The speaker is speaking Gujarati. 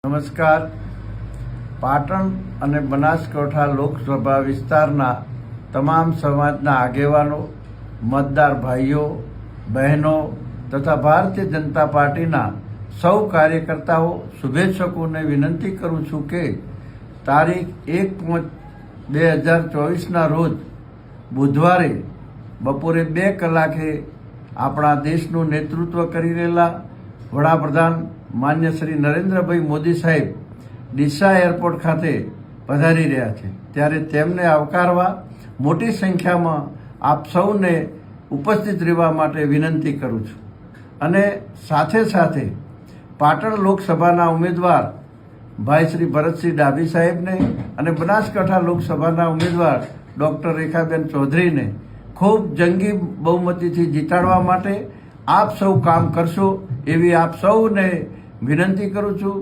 નમસ્કાર. પાટણ અને બનાસકાંઠા લોકસભા વિસ્તારના તમામ સમાજના આગેવાનો, મતદાર ભાઈઓ બહેનો તથા ભારતીય જનતા પાર્ટીના સૌ કાર્યકર્તાઓ, શુભેચ્છકોને વિનંતી કરું છું કે તારીખ 1/5/2024ના રોજ બુધવારે બપોરે 2 કલાકે આપણા દેશનું નેતૃત્વ કરી રહેલા વડાપ્રધાન માન્ય શ્રી નરેન્દ્રભાઈ મોદી સાહેબ ડીસા એરપોર્ટ ખાતે પધારી રહ્યા છે, ત્યારે તેમને આવકારવા મોટી સંખ્યામાં આપ સૌને ઉપસ્થિત રહેવા માટે વિનંતી કરું છું. અને સાથે સાથે પાટણ લોકસભાના ઉમેદવાર ભાઈ શ્રી ભરતસિંહ ડાભી સાહેબને અને બનાસકાંઠા લોકસભાના ઉમેદવાર ડૉક્ટર રેખાબેન ચૌધરીને ખૂબ જંગી બહુમતીથી જીતાડવા માટે આપ સૌ કામ કરશો એવી આપ સૌને વિનંતી કરું છું.